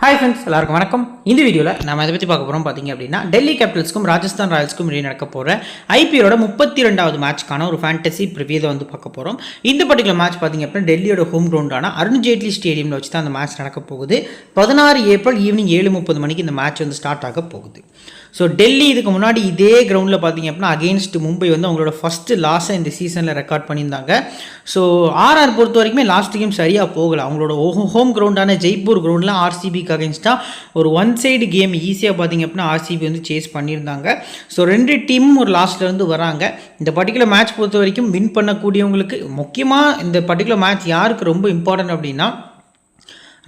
Hi friends, எல்லாருக்கும் வணக்கம். இந்த வீடியோவில் நம்ம இதை பற்றி பார்க்க போகிறோம். பார்த்தீங்க அப்படின்னா டெல்லி கேபிட்டல்ஸ்க்கும் ராஜஸ்தான் ராயல்ஸ்க்கும் இடையே நடக்க போகிற ஐபிஎலோட 32வது மேட்ச்க்கான ஒரு ஃபேண்டசி ப்ரிவியூ தான் வந்து பார்க்க போகிறோம். இந்த பர்டிகுலர் மேட்ச் பார்த்தீங்க அப்படின்னா டெல்லியோட ஹோம் கிரவுண்டான அருண்ஜேட்லி ஸ்டேடியமில் வச்சு தான் அந்த மேட்ச் நடக்க போகுது. 16 ஏப்ரல் ஈவினிங் 7:30 மணிக்கு இந்த மேட்ச் வந்து ஸ்டார்ட் ஆக போகுது. ஸோ டெல்லி இதுக்கு முன்னாடி இதே கிரவுண்டில் பார்த்தீங்க அப்படின்னா அகெயின்ஸ்ட் மும்பை வந்து அவங்களோட ஃபஸ்ட்டு லாஸை இந்த சீசனில் ரெக்கார்ட் பண்ணியிருந்தாங்க. ஸோ ஆர்ஆர் பொறுத்த வரைக்குமே லாஸ்ட் கேம் சரியாக போகலை. அவங்களோட ஹோம் கிரவுண்டான ஜெய்ப்பூர் கிரவுண்டில் ஆர்சிபிக்கு அகெயின்ஸ்டாக ஒரு ஒன் சைடு கேம் ஈஸியாக பார்த்தீங்க அப்படின்னா ஆர்சிபி வந்து சேஸ் பண்ணியிருந்தாங்க. ஸோ ரெண்டு டீமும் ஒரு லாஸ்ட்லேருந்து வராங்க. இந்த பர்டிகுலர் மேட்ச் பொறுத்த வரைக்கும் வின் பண்ணக்கூடியவங்களுக்கு முக்கியமாக இந்த பர்டிகுலர் மேட்ச் யாருக்கு ரொம்ப இம்பார்ட்டன்ட் அப்படின்னா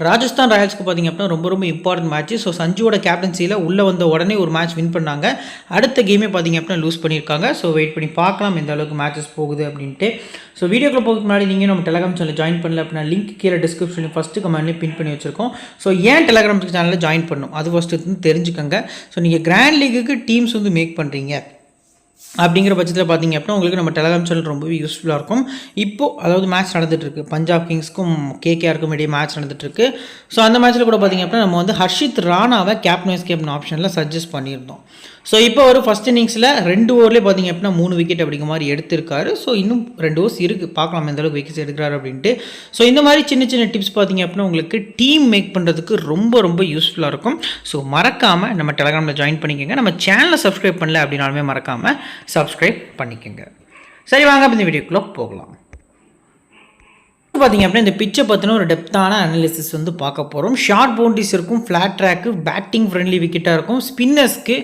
ராஜஸ்தான் ராயல்ஸ்க்கு பார்த்திங்க அப்படின்னா ரொம்ப இம்பார்ட்டன்ட் மேட்ச். ஸோ சஞ்சுவோட கேப்டன்சியில் உள்ளே வந்த உடனே ஒரு மேட்ச் வின் பண்ணாங்க. அடுத்த கேமே பார்த்திங்க அப்படின்னா லூஸ் பண்ணியிருக்காங்க. ஸோ வெயிட் பண்ணி பார்க்கலாம் எந்த அளவுக்கு மேட்சஸ் போகுது அப்படின்ட்டு. ஸோ வீடியோக்குள்ள போகிறதுக்கு முன்னாடி நீங்கள் நம்ம டெலிகிராம் சேனல் ஜாயின் பண்ணல அப்படின்னா லிங்க் கீழே டிஸ்கிரிப்ஷனில் ஃபஸ்ட்டு கமெண்ட்லேயே பின் பண்ணி வச்சிருக்கோம். ஸோ ஏன் டெலிகிராம் சேனலில் ஜாயின் பண்ணணும் அது ஃபஸ்ட்டு தெரிஞ்சுக்கோங்க. ஸோ நீங்கள் கிராண்ட் லீக்குக்கு டீம்ஸ் வந்து மேக் பண்ணுறீங்க அப்படிங்கிற பட்சத்தில் பார்த்தீங்க அப்படின்னா உங்களுக்கு நம்ம டெலிகிராம் சேனல் ரொம்பவே யூஸ்ஃபுல்லாக இருக்கும். இப்போது அதாவது மேட்ச் நடந்துகிட்ருக்கு, பஞ்சாப் கிங்ஸ்க்கும் கேகேஆருக்கும் இடையே மேட்ச் நடந்துகிட்ருக்கு. ஸோ அந்த மேட்ச்சில் கூட பார்த்திங்க அப்படின்னா நம்ம வந்து ஹர்ஷித் ராணாவை கேப்டன் வைஸ் கேப்டன் ஆப்ஷனில் சஜஸ்ட் பண்ணியிருந்தோம். ஸோ இப்போ ஒரு ஃபஸ்ட் இன்னிங்ஸில் 2 ஓவர்லேயே பார்த்திங்க அப்படின்னா 3 விக்கெட் அப்படிங்கிற மாதிரி எடுத்திருக்காரு. ஸோ இன்னும் 2 ஓவர்ஸ் இருக்குது, பார்க்கலாம் எந்த அளவுக்கு விக்கெட்ஸ் எடுக்கிறாரு அப்படின்ட்டு. ஸோ இந்த மாதிரி சின்ன டிப்ஸ் பார்த்திங்க அப்படின்னா உங்களுக்கு டீம் மேக் பண்ணுறதுக்கு ரொம்ப யூஸ்ஃபுல்லாக இருக்கும். ஸோ மறக்காமல் நம்ம டெலிகிராமில் ஜாயின் பண்ணிக்கோங்க. நம்ம சேனலை சப்ஸ்கிரைப் பண்ணல அப்படின்னாலுமே மறக்காமல் சப்ஸ்கிரைப் பண்ணிக்கோங்க. சரி, வாங்க இந்த வீடியோக்குள்ளே போகலாம். பார்த்திங்க அப்படின்னா இந்த பிச்சை பற்றின ஒரு டெப்த்தான அனாலிசிஸ் வந்து பார்க்க போகிறோம். ஷார்ட் பவுண்டரிஸ் இருக்கும், ஃப்ளாட் ட்ராக்கு, பேட்டிங் ஃப்ரெண்ட்லி விக்கெட்டாக இருக்கும். ஸ்பின்னர்ஸ்க்கு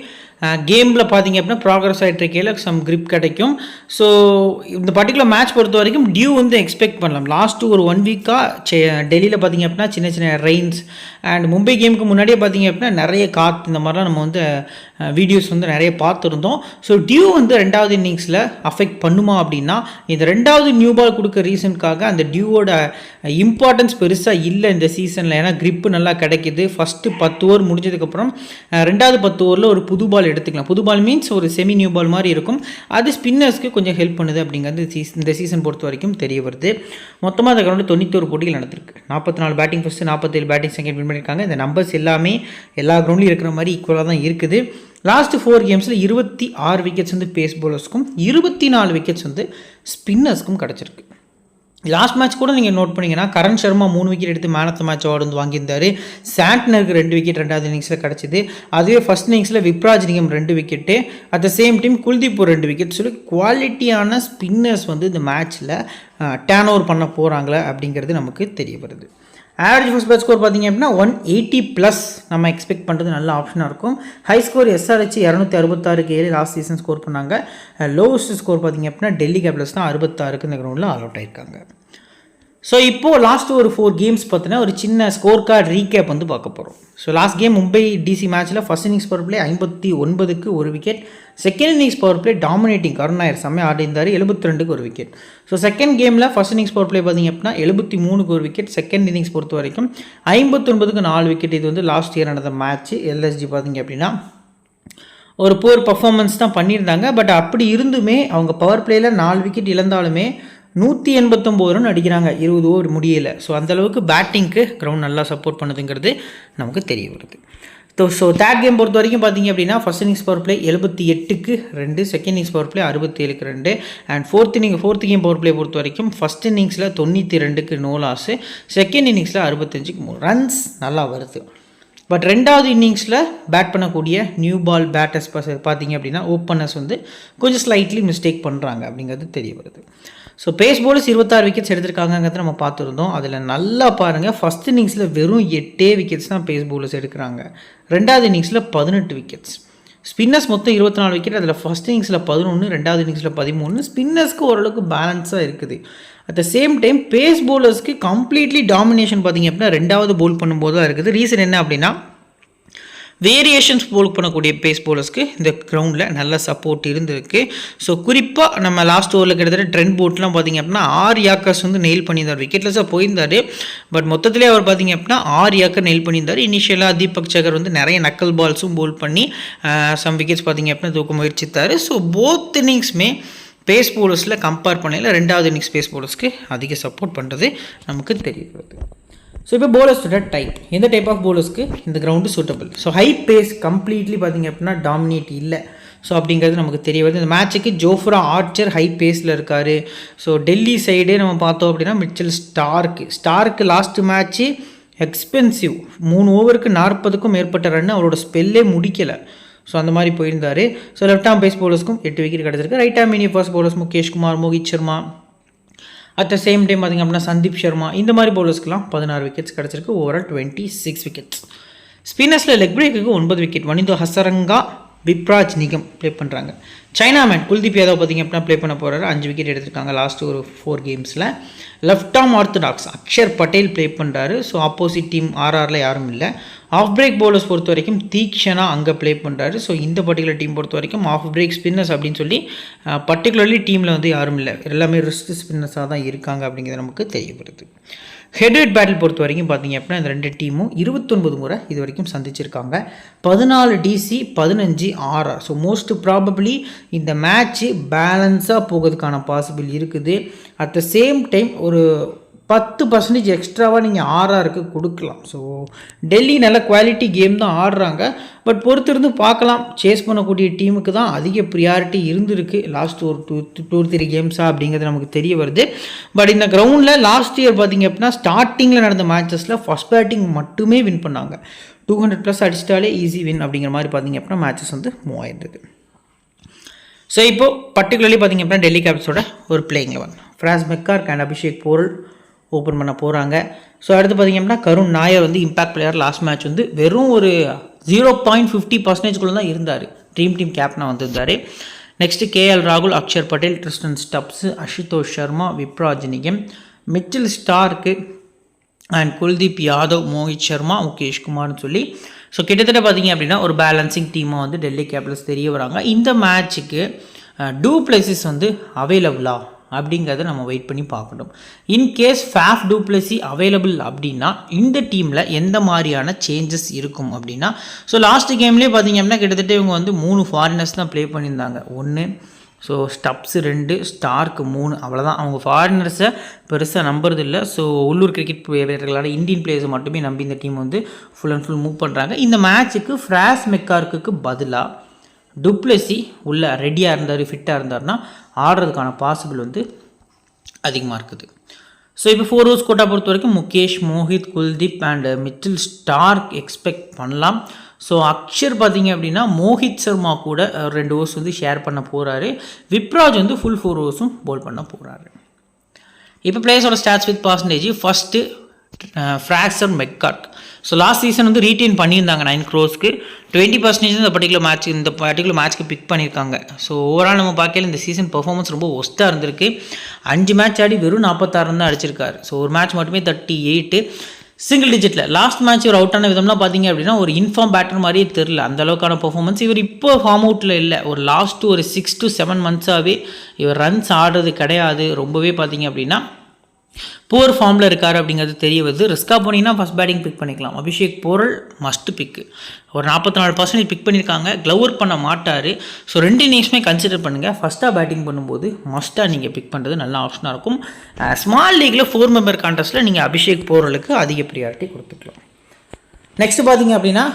கேமில் பார்த்திங்க அப்படின்னா ப்ராக்ரஸ் ஆகிட்டு இருக்கையில் சம் கிரிப் கிடைக்கும். ஸோ இந்த பர்டிகுலர் மேட்ச் பொறுத்த வரைக்கும் டியூ வந்து எக்ஸ்பெக்ட் பண்ணலாம். லாஸ்ட்டு ஒரு 1 வீக்காக டெல்லியில் பார்த்திங்க அப்படின்னா சின்ன ரெயின்ஸ் அண்ட் மும்பை கேமுக்கு முன்னாடியே பார்த்திங்க அப்படின்னா நிறைய காற்று இந்த மாதிரிலாம் நம்ம வந்து வீடியோஸ் வந்து நிறைய பார்த்துருந்தோம். ஸோ டியூ வந்து 2வது இன்னிங்ஸில் அஃபெக்ட் பண்ணுமா அப்படின்னா இந்த 2வது நியூ பால் கொடுக்க ரீசனுக்காக அந்த டியூவோட இம்பார்ட்டன்ஸ் பெருசாக இல்லை இந்த சீசனில். ஏன்னா கிரிப்பு நல்லா கிடைக்கிது. ஃபஸ்ட்டு 10 ஓவர் முடிஞ்சதுக்கப்புறம் 2வது 10 ஓவரில் ஒரு புது பால் எடுத்துக்கலாம். புது பால் மீன்ஸ் ஒரு செமி நியூ பால் மாதிரி இருக்கும். அது ஸ்பின்னர்ஸ்க்கு கொஞ்சம் ஹெல்ப் பண்ணுது அப்படிங்கிறது இந்த சீசன் பொறுத்த வரைக்கும் தெரிய வருது. மொத்தமாக அந்த கிரௌண்டில் 91 போட்டிகள் நடந்திருக்கு. 44 batting first, 47 batting second win பண்ணியிருக்காங்க. இந்த நம்பர்ஸ் எல்லாமே எல்லா கிரௌண்ட்லையும் இருக்கிற மாதிரி ஈக்குவலாக தான் இருக்குது. லாஸ்ட்டு 4 கேம்ஸில் 26 விக்கெட்ஸ் வந்து பேஸ் பவுலர்ஸ்க்கும் 24 விக்கெட்ஸ் வந்து ஸ்பின்னர்ஸ்க்கும் கிடச்சிருக்கு. லாஸ்ட் மேட்ச் கூட நீங்கள் நோட் பண்ணிங்கன்னா கரண் சர்மா 3 விக்கெட் எடுத்து man of the match award வந்து வாங்கியிருந்தார். சாண்ட்னருக்கு 2 விக்கெட் 2வது இன்னிங்ஸில் கிடச்சிது. அதுவே ஃபஸ்ட் இன்னிங்ஸில் விப்ராஜ்லிங்கம் 2 wicket, at the same time Kuldeep 2 wicket. சொல்லி குவாலிட்டியான ஸ்பின்னர்ஸ் வந்து இந்த மேட்ச்சில் டேர்ன் ஓவர் பண்ண போகிறாங்களா அப்படிங்கிறது நமக்கு தெரிய வருது. ஆவரேஜ் ஃபர்ஸ்ட் பேட் ஸ்கோர் பார்த்திங்க அப்படின்னா 180+ நம்ம எக்ஸ்பெக்ட் பண்ணுறது நல்ல ஆப்ஷனாக இருக்கும். High score SRH 266 last season score பண்ணாங்க. லோவஸ்ட் ஸ்கோர் பார்த்திங்க அப்படின்னா டெல்லி கேபிட்டல்ஸ் தான் 66 இந்த கிரவுண்டில் ஆல் அவுட் ஆயிருக்காங்க. ஸோ இப்போது லாஸ்ட்டு ஒரு 4 கேம்ஸ் பார்த்தீங்கன்னா ஒரு சின்ன ஸ்கோர் கார்டு ரீகேப் வந்து பார்க்க போகிறோம். So last game Mumbai D C மேட்ச்சில் ஃபஸ்ட் இன்னிங்ஸ் பவர் பிளே 59க்கு 1 wicket. Second innings power play dominating Karun Nair செம்மையாக ஆடிருந்தார், 72க்கு 1 விக்கெட். ஸோ செகண்ட் கேமில் ஃபஸ்ட் இன்னிங்ஸ் பவர் பிளே பார்த்திங்க அப்படின்னா 73க்கு 1 விக்கெட். செகண்ட் இன்னிங்ஸ் பொறுத்த வரைக்கும் 59க்கு 4 விக்கெட். இது வந்து லாஸ்ட் இயர் நடந்த மேட்ச். எல்எஸ்ஜி பார்த்திங்க அப்படின்னா ஒரு புவர் பர்ஃபார்மன்ஸ் தான் பண்ணியிருந்தாங்க. பட் அப்படி இருந்துமே அவங்க பவர் பிளேயில் 4 விக்கெட் இழந்தாலுமே 189 ரன் அடிக்கிறாங்க, 20 ஓவர் முடியலை. ஸோ அந்தளவுக்கு பேட்டிங்க்கு கிரவுண்ட் நல்லா சப்போர்ட் பண்ணுதுங்கிறது நமக்கு தெரிய வருது. ஸோ தேர்ட் கேம் பொறுத்த வரைக்கும் பார்த்திங்க அப்படின்னா ஃபஸ்ட் இன்னிங்ஸ் பவர் பிளே 78க்கு 2, செகண்ட் இன்னிங்ஸ் பவர் பிளே 67க்கு 2 and fourth game power play பொறுத்த வரைக்கும் ஃபஸ்ட் இன்னிங்ஸில் 92க்கு நோ லாஸு, செகண்ட் இன்னிங்ஸில் 65க்கு 3 ரன்ஸ் நல்லா வருது. பட் 2வது இன்னிங்ஸில் பேட் பண்ணக்கூடிய நியூ பால் பேட்டர்ஸ் பார்த்திங்க அப்படின்னா ஓப்பனர்ஸ் வந்து கொஞ்சம் ஸ்லைட்லி மிஸ்டேக் பண்ணுறாங்க அப்படிங்கிறது தெரிய வருது. ஸோ பேஸ் பவுலர்ஸ் 26 விக்கெட்ஸ் எடுத்திருக்காங்கிறத நம்ம பார்த்துருந்தோம். அதில் நல்லா பாருங்கள், ஃபஸ்ட் இன்னிங்ஸில் வெறும் 8 விக்கெட்ஸ் தான் பேஸ் பவுலர்ஸ் எடுக்கிறாங்க. 2வது இன்னிங்ஸில் 18 விக்கெட்ஸ். ஸ்பின்னர்ஸ் மொத்தம் 24 விக்கெட். அதில் ஃபஸ்ட் இன்னிங்ஸில் 11, 2வது இன்னிங்ஸில் 13. ஸ்பின்னர்ஸ்க்கு ஓரளவுக்கு பேலன்ஸாக இருக்குது. At the same time pace பவுலர்ஸ்க்கு கம்ப்ளீட்லி டாமினேஷன் பார்த்திங்க அப்படின்னா 2வது போல் பண்ணும்போது தான் இருக்குது. ரீசன் என்ன அப்படின்னா வேரியேஷன்ஸ் போல் பண்ணக்கூடிய பேஸ் பவுலர்ஸ்க்கு இந்த கிரவுண்டில் நல்ல சப்போர்ட் இருந்திருக்கு. ஸோ குறிப்பாக நம்ம லாஸ்ட் ஓவரில் கிட்டத்தட்ட ட்ரெண்ட் போட்லாம் பார்த்திங்க அப்படின்னா 6 யாக்கர்ஸ் வந்து நெயில் பண்ணியிருந்தார். விக்கெட்லெஸ்ஸாக போயிருந்தார். பட் மொத்தத்திலே அவர் பார்த்திங்க அப்படின்னா 6 யாக்கர் நெயில் பண்ணியிருந்தார். இனிஷியலாக தீபக் சகர் வந்து நிறைய நக்கல் பால்ஸும் போல் பண்ணி சம் விக்கெட்ஸ் பார்த்திங்க அப்படின்னா தூக்க முயற்சித்தார். ஸோ போத் இன்னிங்ஸுமே பேஸ் பவுலர்ஸில் கம்பேர் பண்ணையில் 2வது இன்னிங்ஸ் பேஸ் பவுலர்ஸ்க்கு அதிக சப்போர்ட் பண்ணுறது நமக்கு தெரிகிறது. ஸோ இப்போ போலர்ஸோட டைப், எந்த டைப் ஆஃப் போலர்ஸ்க்கு இந்த ground suitable. So high pace completely பார்த்திங்க அப்படின்னா டாமினேட் இல்லை. ஸோ அப்படிங்கிறது நமக்கு தெரிய வருது. இந்த மேட்ச்சுக்கு ஜோஃப்ரா ஆர்ச்சர் ஹை பேஸில் இருக்கார். ஸோ டெல்லி சைடே நம்ம பார்த்தோம் அப்படின்னா Mitchell Stark last match expensive 3 ஓவருக்கு 40க்கும் மேற்பட்ட ரன் அவரோட ஸ்பெல்லே முடிக்கலை. ஸோ அந்த மாதிரி போயிருந்தார். ஸோ லெஃப்ட் ஆம் பேஸ் போலர்ஸ்க்கும் 8 விக்கெட் கிடச்சிருக்கு. Right arm medium fast bowlers Mukesh Kumar, Mohit Sharma, at the same time பார்த்திங்க அப்படின்னா சந்தீப் சர்மா, இந்த மாதிரி பவுலர்ஸ்க்குலாம் 16 விக்கெட்ஸ் கிடச்சிருக்கு. Overall 26 wickets. ஸ்பின்னர்ஸில் லெக் பிரேக்குக்கு 9 விக்கெட் வனிந்து ஹசரங்கா, விப்ராஜ் நிகம் ப்ளே பண்ணுறாங்க. சைனாமேன் குல்தீப் யாதவ் பார்த்திங்க அப்படின்னா ப்ளே பண்ண போகிறாரு. 5 விக்கெட் எடுத்திருக்காங்க லாஸ்ட் ஒரு 4 கேம்ஸில். Left arm orthodox Axar Patel play பண்ணுறாரு. ஸோ ஆப்போசிட் டீம் ஆர்ஆரில் யாரும் இல்லை. ஆஃப் பிரேக் பவுலர்ஸ் பொறுத்த வரைக்கும் தீக்ஷனா அங்கே ப்ளே பண்ணுறாரு. ஸோ இந்த பர்டிகுலர் டீம் பொறுத்த வரைக்கும் ஆஃப் பிரேக் ஸ்பின்னர்ஸ் அப்படின்னு சொல்லி பர்டிகுலர்லி டீமில் வந்து யாரும் இல்லை, எல்லாமே ரிஸ்க் ஸ்பின்னர்ஸாக தான் இருக்காங்க அப்படிங்கிறது நமக்கு தெரியப்படுது. ஹெட்வெட் பேட்டில் பொறுத்த வரைக்கும் பார்த்திங்க அப்படின்னா இந்த 2 டீமும் 29 முறை இது வரைக்கும் சந்திச்சிருக்காங்க. 14 DC 15 RR. So most probably இந்த மேட்ச்சு பேலன்ஸாக போகிறதுக்கான பாசிபிள் இருக்குது. அட் த சேம் டைம் ஒரு 10% எக்ஸ்ட்ராவாக நீங்கள் ஆர்ஆருக்கு கொடுக்கலாம். ஸோ டெல்லி நல்ல குவாலிட்டி கேம் தான் ஆடுறாங்க. பட் பொறுத்திருந்து பார்க்கலாம். சேஸ் பண்ணக்கூடிய டீமுக்கு தான் அதிக ப்ரியாரிட்டி இருந்திருக்கு லாஸ்ட் ஒரு 2-3 கேம்ஸாக அப்படிங்கிறது நமக்கு தெரிய வருது. பட் இந்த கிரவுண்டில் லாஸ்ட் இயர் பார்த்திங்க அப்படின்னா ஸ்டார்டிங்கில் நடந்த மேட்சஸில் ஃபஸ்ட் பேட்டிங் மட்டுமே வின் பண்ணாங்க. 200+ அடிச்சிட்டாலே ஈஸி வின் அப்படிங்கிற மாதிரி பார்த்திங்க அப்படின்னா மேட்சஸ் வந்து மூவ் ஆயிருந்தது. ஸோ இப்போது பர்டிகுலர்லி பார்த்திங்க அப்படின்னா டெல்லி கேபிட்டல்ஸோட ஒரு playing 11 Fraser McGurk and Abhishek Porel open பண்ண போகிறாங்க. ஸோ அடுத்து பார்த்திங்க அப்படின்னா கருண் நாயர் வந்து இம்பாக்ட் பிளேயர். லாஸ்ட் மேட்ச் வந்து வெறும் ஒரு 0.50% தான் இருந்தார். ட்ரீம் டீம் கேப்டனாக வந்திருந்தார். நெக்ஸ்ட்டு KL ராகுல், Axar Patel, Tristan Stubbs, Ashutosh Sharma, Vipraj Nigam, Mitchell Starc and Kuldeep Yadav, Mohit Sharma, Mukesh குமார்னு சொல்லி ஸோ கிட்டத்தட்ட பார்த்திங்க அப்படின்னா ஒரு பேலன்சிங் டீமாக வந்து டெல்லி கேபிட்டல்ஸ் தெரிய வராங்க. இந்த மேட்ச்சுக்கு டூ பிளேசஸ் வந்து அவைலபிளா அப்படிங்கிறத நம்ம வெயிட் பண்ணி பார்க்கணும். In case Faf two Blessy available அப்படின்னா இந்த டீமில் எந்த மாதிரியான சேஞ்சஸ் இருக்கும் அப்படின்னா, ஸோ லாஸ்ட் கேம்லேயே பார்த்திங்க அப்படின்னா கிட்டத்தட்ட இவங்க வந்து 3 ஃபாரினர்ஸ் தான் ப்ளே பண்ணியிருந்தாங்க. 1 ஸோ ஸ்டப்ஸு 2 ஸ்டார்க்கு 3 அவ்வளோதான். அவங்க ஃபாரினர்ஸை பெருசாக நம்புறது இல்லை. ஸோ உள்ளூர் கிரிக்கெட் பிளேயர்களான இந்தியன் பிளேயர்ஸை மட்டுமே நம்பி இந்த டீம் வந்து ஃபுல் அண்ட் ஃபுல் மூவ் பண்ணுறாங்க. இந்த மேட்ச்சுக்கு ஃப்ராஸ் மெக்கார்க்கு பதிலாக டுப்ளசி உள்ள ரெடியாக இருந்தார், ஃபிட்டாக இருந்தார்னா ஆடுறதுக்கான பாசிபிள் வந்து அதிகமாக இருக்குது. ஸோ இப்போ 4 ஓவர்ஸ் கோட்டா பொறுத்த வரைக்கும் Mukesh, Mohit, Kuldeep and Mitchell Stark expect பண்ணலாம். ஸோ அக்ஷர் பார்த்திங்க அப்படின்னா மோஹித் சர்மா கூட 2 ஓவர்ஸ் வந்து ஷேர் பண்ண போகிறாரு. விப்ராஜ் வந்து ஃபுல் 4 ஓவர்ஸும் போல் பண்ண போகிறாரு. இப்போ பிளேயர்ஸோட stats with percentage. First Fraser McGurk. So last season வந்து ரீட்டைன் பண்ணியிருந்தாங்க 9 crores 20% இந்த பர்டிகுலர் மேட்ச்க்கு பிக் பண்ணியிருக்காங்க. ஸோ ஓவரால் நம்ம பார்க்கல இந்த சீசன் பெர்ஃபார்மன்ஸ் ரொம்ப ஒஸ்ட்டாக இருந்திருக்கு. 5 மேட்ச் ஆடி வெறும் 46 தான் அடிச்சிருக்காரு. ஸோ ஒரு மேட்ச் மட்டுமே 38 சிங்கிள் டிஜிட்டில். லாஸ்ட் மேட்ச் இவர் அவுட் ஆன விதம்லாம் பார்த்திங்க அப்படின்னா ஒரு இன்ஃபார்ம் பேட்டர் மாதிரியே தெரில, அந்த அளவுக்கான பெர்ஃபார்மன்ஸ். இவர் இப்போ ஃபார்ம் அவுட்டில் இல்லை. ஒரு லாஸ்ட்டு ஒரு 6 to 7 months-ஆகவே இவர் ரன்ஸ் ஆடுறது கிடையாது. ரொம்பவே பார்த்திங்க அப்படின்னா புவர் ஃபார்மில் இருக்கார் அப்படிங்கிறது தெரிய வருது. ரிஸ்க்காக போனீங்கன்னா ஃபஸ்ட் பேட்டிங் பிக் பண்ணிக்கலாம். அபிஷேக் போரல் மஸ்ட் பிக்கு. ஒரு 44% பிக் பண்ணியிருக்காங்க. க்ளவ் ஒர்க் பண்ண மாட்டார். ஸோ 2 இன்னிங்ஸுமே கன்சிடர் பண்ணுங்கள். ஃபஸ்ட்டாக பேட்டிங் பண்ணும்போது மஸ்ட்டாக நீங்கள் பிக் பண்ணுறது நல்ல ஆப்ஷனாக இருக்கும். ஸ்மால் லீக்கில் 4 member கான்டெஸ்ட்டில் நீங்கள் அபிஷேக் போரலுக்கு அதிக ப்ரியாரிட்டி கொடுத்துக்கலாம். நெக்ஸ்ட்டு பார்த்தீங்க அப்படின்னா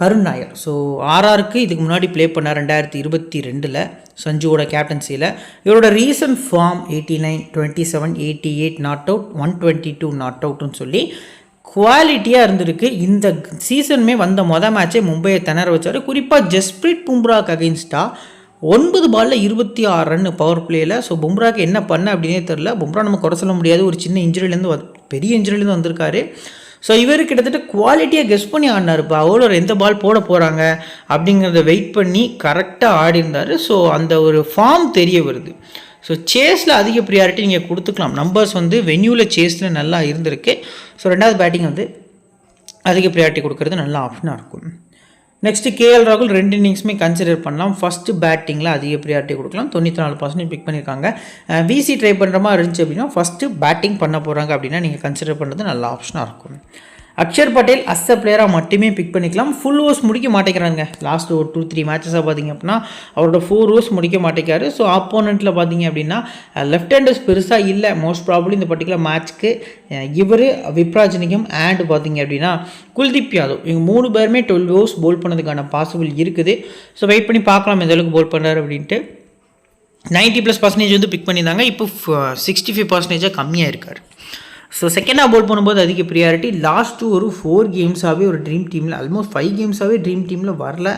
கருண் நாயர். ஸோ ஆர்ஆருக்கு இதுக்கு முன்னாடி ப்ளே பண்ணார் 2022 சஞ்சுவோட கேப்டன்சியில். இவரோட recent form 89, 27, 88 not out, 122 not அவுட்னு சொல்லி குவாலிட்டியாக இருந்திருக்கு. இந்த சீசனுமே வந்த மேட்சே மும்பையை திணற வச்சார். குறிப்பாக ஜஸ்பிரீத் பும்ராக்கு அகெயின்ஸ்டாக 9 பாலில் 26 ரன் பவர் பிளேயில். ஸோ பும்ராக்கு என்ன பண்ண அப்படின்னே தெரில. பும்ரா நம்ம குறை சொல்ல முடியாது, ஒரு சின்ன இன்ஜுரியிலேருந்து பெரிய இன்ஜுரியிலேருந்து வந்திருக்காரு. ஸோ இவர் கிட்டத்தட்ட குவாலிட்டியாக கெஸ் பண்ணி ஆடினார். இப்போ அவ்வளோ எந்த பால் போட போகிறாங்க அப்படிங்கிறத வெயிட் பண்ணி கரெக்டாக ஆடி இருந்தார். ஸோ அந்த ஒரு ஃபார்ம் தெரிய வருது. ஸோ சேஸில் அதிக ப்ரியாரிட்டி நீங்கள் கொடுத்துக்கலாம். நம்பர்ஸ் வந்து வென்யூவில் சேஸில் நல்லா இருந்திருக்கு. ஸோ 2வது பேட்டிங் வந்து அதிக ப்ரியாரிட்டி கொடுக்கறது நல்ல ஆப்ஷனாக இருக்கும். நெக்ஸ்ட்டு KL ராகுல் 2 இன்னிங்ஸுமே கன்சிடர் பண்ணலாம். ஃபஸ்ட்டு பேட்டிங்கில் அதிக ப்ரியாரிட்டி கொடுக்கலாம். 94% பிக் பண்ணியிருக்காங்க. VC ட்ரை பண்ணுற மாதிரி இருந்துச்சு அப்படின்னா ஃபஸ்ட்டு பேட்டிங் பண்ண போகிறாங்க அப்படின்னா நீங்கள் கன்சிடர் பண்ணுறது நல்ல ஆப்ஷனாக இருக்கும். அக்ஷர் பட்டேல் அஸ் அ பிளேயராக மட்டுமே பிக் பண்ணிக்கலாம். ஃபுல் ஓவர்ஸ் முடிக்க மாட்டேங்கிறாங்க. லாஸ்ட் ஒரு 2-3 மேட்சஸாக பார்த்தீங்க அப்படின்னா அவரோட 4 ஓவர்ஸ் முடிக்க மாட்டேங்காரு. ஸோ ஆப்போனண்ட்டில் பார்த்தீங்க அப்படின்னா லெஃப்ட் ஹேண்டர்ஸ் பெருசாக இல்லை. மோஸ்ட் ப்ராபப்ளி இந்த பர்டிகுலர் மேட்ச்க்கு இவர் விப்ராஜ் நிகம் அண்ட் பார்த்தீங்க அப்படின்னா குல்தீப் யாதவ் இவங்க 3 பேருமே 12 ஓவர்ஸ் போல் பண்ணதுக்கான பாசிபிள் இருக்குது. ஸோ வெயிட் பண்ணி பார்க்கலாம் எந்த அளவுக்கு போல் பண்ணுறாரு அப்படின்ட்டு. 90+% வந்து பிக் பண்ணியிருந்தாங்க. இப்போ 65% கம்மியாக இருக்கார். ஸோ செகண்டாக போல் பண்ணும்போது அதிக ப்ரியாரிட்டி. லாஸ்ட்டு ஒரு 4 கேம்ஸாகவே ஒரு ட்ரீம் டீமில் ஆல்மோஸ்ட் 5 கேம்ஸாகவே ட்ரீம் டீமில் வரல.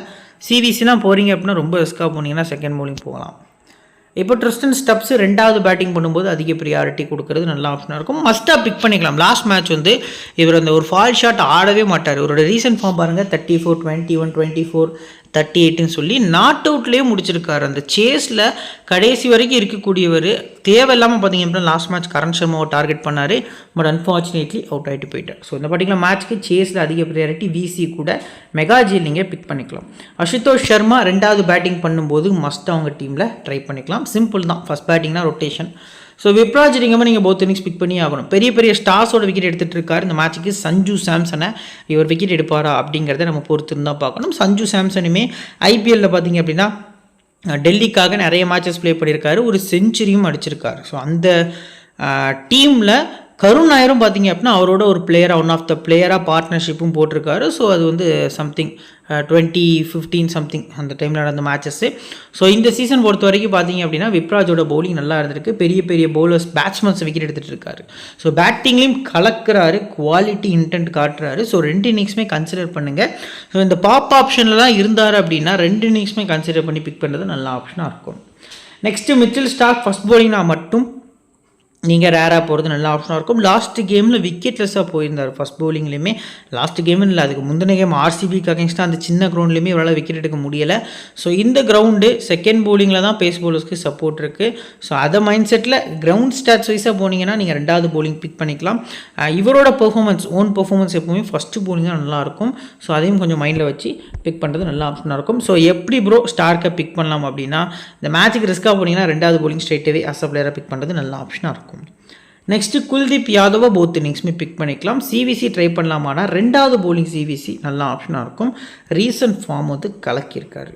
சிவிசிலாம் போகிறீங்க அப்படின்னா ரொம்ப ரிஸ்க்காக போனீங்கன்னா செகண்ட் போலிங் போகலாம். இப்போ ட்ரிஸ்டன் ஸ்டப்ஸ் 2வது பேட்டிங் பண்ணும்போது அதிக ப்ரியாரிட்டி கொடுக்குறது நல்ல ஆப்ஷனாக இருக்கும். மஸ்ட்டாக பிக் பண்ணிக்கலாம். லாஸ்ட் மேட்ச் வந்து இவர் அந்த ஒரு ஃபால் ஷாட் ஆடவே மாட்டார். இவரோட ரீசன்ட் ஃபார்ம் பாருங்கள், 34, 21, 24, 38ன்னு சொல்லி நாட் அவுட்லேயே முடிச்சிருக்காரு. அந்த சேஸில் கடைசி வரைக்கும் இருக்கக்கூடியவர். தேவையில்லாமல் பார்த்தீங்க அப்படின்னா லாஸ்ட் மேட்ச் கரண் சர்மாவை டார்கெட் பண்ணார். பட் அன்ஃபார்ச்சுனேட்லி அவுட் ஆகிட்டு போயிட்டார். ஸோ இந்த பர்டிகுலர் மேட்ச்க்கு சேஸில் அதிக ப்ரியாரிட்டி. விசி கூட மெகாஜியில் நீங்கள் பிக் பண்ணிக்கலாம். அசுதோஷ் சர்மா 2வது பேட்டிங் பண்ணும்போது மஸ்ட் அவங்க டீமில் ட்ரை பண்ணிக்கலாம். சிம்பிள் தான். ஃபஸ்ட் பேட்டிங்னா ரொட்டேஷன். ஸோ விப்ராஜ் நிகமை நீங்கள் போத் இன்னிங்ஸ் பிக் பண்ணி ஆகணும். பெரிய பெரிய ஸ்டார்ஸோட விக்கெட் எடுத்துகிட்டு இருக்காரு. இந்த மேட்ச்சுக்கு சஞ்சு சாம்சனை இவர் விக்கெட் எடுப்பாரா அப்படிங்கிறத நம்ம பொறுத்து இருந்தால் பார்க்கணும். சஞ்சு சாம்சனுமே ஐபிஎல்லில் பார்த்தீங்க அப்படின்னா டெல்லிக்காக நிறைய மேட்சஸ் ப்ளே பண்ணியிருக்காரு. ஒரு செஞ்சுரியும் அடிச்சிருக்காரு. ஸோ அந்த டீமில் கருண் நாயரும் பார்த்தீங்க அப்படின்னா அவரோட ஒரு பிளேயராக ஒன் ஆஃப் த பிளேயராக பார்ட்னர்ஷிப்பும் போட்டிருக்காரு. ஸோ அது வந்து சம்திங் 2015 சம்திங் அந்த டைமில் நடந்த மேட்சஸ்ஸு. ஸோ இந்த சீசன் பொறுத்த வரைக்கும் பார்த்தீங்க அப்படின்னா விப்ராஜோட பவுலிங் நல்லா இருந்திருக்கு. பெரிய பெரிய பவுலர்ஸ் பேட்ஸ்மேன்ஸ் விக்கெட் எடுத்துகிட்டு இருக்காரு. ஸோ பேட்டிங்லேயும் கலக்கிறாரு, குவாலிட்டி இன்டென்ட் காட்டுறாரு. ஸோ 2 இன்னிங்ஸுமே கன்சிடர் பண்ணுங்கள். ஸோ இந்த பாப் ஆப்ஷனில் தான் இருந்தார் அப்படின்னா 2 இன்னிங்ஸுமே கன்சிடர் பண்ணி பிக் பண்ணுறது நல்ல ஆப்ஷனாக இருக்கும். நெக்ஸ்ட்டு மிச்சல் ஸ்டார்க் ஃபஸ்ட் பவுலிங்னா மட்டும் நீங்கள் ரேராக போகிறது நல்ல ஆப்ஷனாக இருக்கும். லாஸ்ட்டு கேமில் விக்கெட்லெஸ்ஸாக போயிருந்தார். ஃபஸ்ட் பவுலிங்லேயுமே லாஸ்ட் கேம் இல்லை, அதுக்கு முந்தின கேம் ஆர்சிபிக்கு அகேன்ஸ்டாக அந்த சின்ன கிரவுண்ட்லேயுமே இவரால் விக்கெட் எடுக்க முடியலை. ஸோ இந்த கிரவுண்டு செகண்ட் பவுலிங்கில் தான் பேஸ் பவுலர்ஸ்க்கு சப்போர்ட் இருக்குது. ஸோ அதை மைண்ட் செட்டில் கிரவுண்ட் ஸ்டாட்ஸ் வைஸாக போனீங்கன்னா நீங்கள் 2வது பவுலிங் பிக் பண்ணிக்கலாம். இவரோட பெர்ஃபார்மன்ஸ் ஓன் பெர்ஃபார்மன்ஸ் எப்போவுமே ஃபஸ்ட்டு பவுலிங்காக நல்லாயிருக்கும். ஸோ அதையும் கொஞ்சம் மைண்டில் வச்சு பிக் பண்ணுறது நல்ல ஆப்ஷனாக இருக்கும். ஸோ எப்படி ப்ரோ ஸ்டார்க்கை பிக் பண்ணலாம் அப்படின்னா இந்த மேட்ச்சுக்கு ரிஸ்க்காக போனீங்கன்னா 2வது பவுலிங் ஸ்ட்ரெயிட்டாகவே அஸ் அ பிளேயராக பிக் பண்ணுறது நல்ல ஆப்ஷனாக இருக்கும். நெக்ஸ்ட்டு குல்தீப் யாதவை போத் இன்னிங்ஸுமே பிக் பண்ணிக்கலாம். சிவிசி ட்ரை பண்ணலாமானா 2வது பவுலிங் சிவிசி நல்ல ஆப்ஷனாக இருக்கும். ரீசன்ட் ஃபார்ம் வந்து கலக்கியிருக்காரு.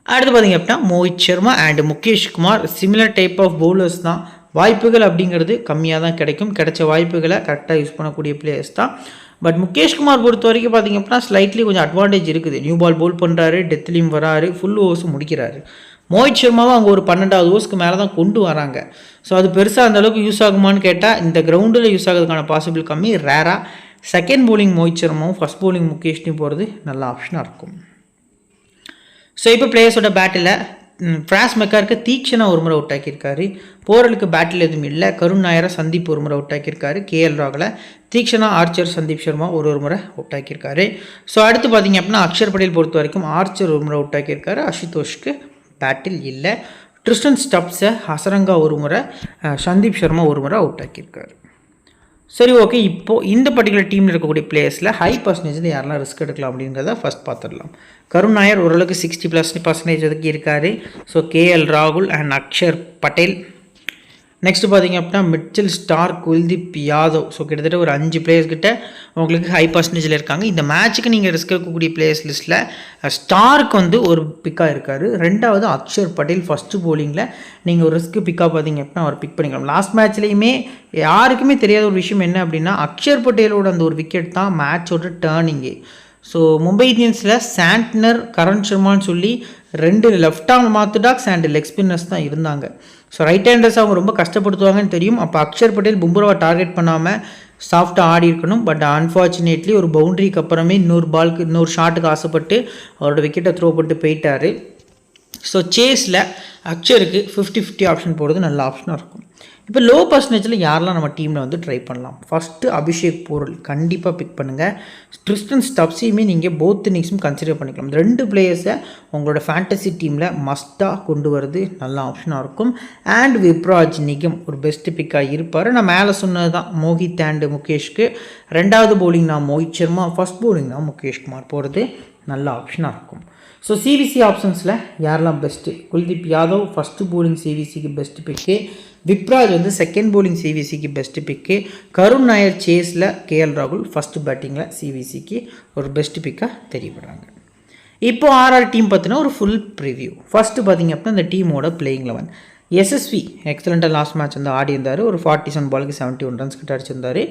அடுத்து பார்த்தீங்க அப்படின்னா Mohit Sharma and Mukesh Kumar similar type of bowlers தான். வாய்ப்புகள் அப்படிங்கிறது கம்மியாக தான் கிடைக்கும். கிடைச்ச வாய்ப்புகளை கரெக்டாக யூஸ் பண்ணக்கூடிய பிளேயர்ஸ் தான். பட் முகேஷ்குமார் பொறுத்த வரைக்கும் பார்த்தீங்க அப்படின்னா ஸ்லைட்லி கொஞ்சம் அட்வான்டேஜ் இருக்குது. நியூ பால் போல் பண்ணுறாரு, டெத்லேயும் வராரு, ஃபுல் ஓவர்ஸும் முடிக்கிறாரு. மோஹித் சர்மாவும் அவங்க ஒரு 12வது ஓவர்ஸ்க்கு மேலே தான் கொண்டு வராங்க. ஸோ அது பெருசாக அந்தளவுக்கு யூஸ் ஆகுமான்னு கேட்டால் இந்த கிரவுண்டில் யூஸ் ஆகிறதுக்கான பாசிபிள் கம்மி, ரேராக. செகண்ட் பவுலிங் மோஹித் சர்மாவும் ஃபஸ்ட் பவுலிங் முகேஷ்னையும் போகிறது நல்ல ஆப்ஷனாக இருக்கும். ஸோ இப்போ பிளேயர்ஸோட பேட்டில் ஃப்ராஸ் மெக்காருக்கு தீக்ஷனா ஒரு முறை அவுட் ஆக்கியிருக்காரு. போரலுக்கு பேட்டில் எதுவும் இல்லை. கருண் நாயரை சந்தீப் ஒரு முறை அவுட் ஆக்கியிருக்காரு. கேஎல் ராகுல தீக்ஷனா, ஆர்ச்சர், சந்தீப் சர்மா ஒரு முறை அவுட் ஆக்கியிருக்காரு. ஸோ அடுத்து பார்த்தீங்க அப்படின்னா அக்ஷர் பட்டேல் பொறுத்த வரைக்கும் ஆர்ச்சர் ஒரு முறை அவுட் ஆக்கியிருக்காரு. அசுதோஷ்க்கு பேட்டில் இல்லை. ட்ரிஸ்டன் ஸ்டப்ஸை ஹசரங்கா ஒரு முறை, சந்தீப் சர்மா ஒரு முறை அவுட் ஆக்கியிருக்காரு. சரி, ஓகே. இப்போது இந்த பர்டிகுலர் டீமில் இருக்கக்கூடிய பிளேயர்ஸில் ஹை பர்சன்டேஜில் யாரெல்லாம் ரிஸ்க் எடுக்கலாம் அப்படிங்கிறத ஃபஸ்ட் பார்த்துடலாம். கருண் நாயர் ஓரளவுக்கு 60+% வரைக்கும் இருக்கார். ஸோ கேஎல் ராகுல் அண்ட் அக்ஷர் பட்டேல். நெக்ஸ்ட்டு பார்த்தீங்க அப்படின்னா Mitchell Stark, Kuldeep Yadav. So கிட்டத்தட்ட ஒரு 5 பிளேயர்ஸ் கிட்ட உங்களுக்கு ஹை பர்சன்டேஜில் இருக்காங்க. இந்த மேட்ச்சுக்கு நீங்கள் ரிஸ்க் எடுக்கக்கூடிய பிளேயர்ஸ் லிஸ்ட்டில் ஸ்டார்க் வந்து ஒரு பிக்காக இருக்கார். 2வது அக்ஷர் பட்டேல் ஃபஸ்ட்டு பவுலிங்கில் நீங்கள் ஒரு ரிஸ்க் பிக்காக பார்த்தீங்க அப்படின்னா அவர் பிக் பண்ணிக்கலாம். லாஸ்ட் மேட்ச்லேயுமே யாருக்குமே தெரியாத ஒரு விஷயம் என்ன அப்படின்னா அக்ஷர் பட்டேலோட அந்த ஒரு விக்கெட் தான் மேட்சோட டேர்னிங்கே. ஸோ மும்பை இந்தியன்ஸில் சாண்ட்னர், கரண் சர்மான்னு சொல்லி 2 left arm orthodox and leg spinners தான் இருந்தாங்க. ஸோ ரைட் ஹேண்டர்ஸ் அவங்க ரொம்ப கஷ்டப்படுத்துவாங்கன்னு தெரியும். அப்போ அக்ஷர் பட்டேல் பும்ராவை டார்கெட் பண்ணாமல் சாஃப்டாக ஆடி இருக்கணும். பட் அன்ஃபார்ச்சுனேட்லி ஒரு பவுண்டரிக்கு அப்புறமே இன்னொரு ஷாட்டுக்கு ஆசைப்பட்டு அவரோட விக்கெட்டை த்ரோ பண்ணிட்டு போயிட்டார். ஸோ சேஸில் அக்ஷருக்கு 50-50 ஆப்ஷன் போடுறது நல்ல ஆப்ஷனாக இருக்கும். இப்போ லோ பர்சன்டேஜில் யாரெல்லாம் நம்ம டீமில் வந்து ட்ரை பண்ணலாம்? ஃபஸ்ட்டு அபிஷேக் போரல் கண்டிப்பாக பிக் பண்ணுங்கள். ட்ரிஸ்டன் ஸ்டப்ஸையுமே நீங்கள் போத் இன்னிங்ஸும் கன்சிடர் பண்ணிக்கலாம். 2 பிளேயர்ஸை உங்களோட ஃபேண்டசி டீமில் மஸ்ட்டாக கொண்டு வரது நல்ல ஆப்ஷனாக இருக்கும். அண்ட் விப்ராஜ் நிகம் ஒரு பெஸ்ட்டு பிக்காக இருப்பார். நான் மேலே சொன்னது தான் மோஹித் அண்டு முகேஷ்க்கு. 2வது பவுலிங் நான் மோஹித் சர்மா, ஃபஸ்ட் பவுலிங் நான் முகேஷ் குமார் போகிறது நல்ல ஆப்ஷனாக இருக்கும். ஸோ சிவிசி ஆப்ஷன்ஸில் யாரெல்லாம் best? Kuldeep Yadav first bowling சிவிசிக்கு பெஸ்ட்டு பிக்கு. விப்ராஜ் வந்து செகண்ட் போலிங் சிவிசிக்கு பெஸ்ட் பிக்கு. கருண் நாயர் சேஸில் கேஎல் ராகுல் ஃபஸ்ட்டு பேட்டிங்கில் சிவிசிக்கு ஒரு பெஸ்ட் பிக்காக தெரியப்படுறாங்க. இப்போ ஆர்ஆர் டீம் பார்த்தீங்கன்னா ஒரு ஃபுல் ப்ரிவ்யூ. ஃபஸ்ட்டு பார்த்திங்க அப்படின்னா இந்த டீமோட பிளேயிங் 11. எஸ்எஸ்வி எக்ஸலண்ட்டாக லாஸ்ட் மேட்ச் வந்து ஆடி இருந்தார். ஒரு 47 பாலுக்கு 71 ரன்ஸ் கிட்ட அடிச்சிருந்தார்.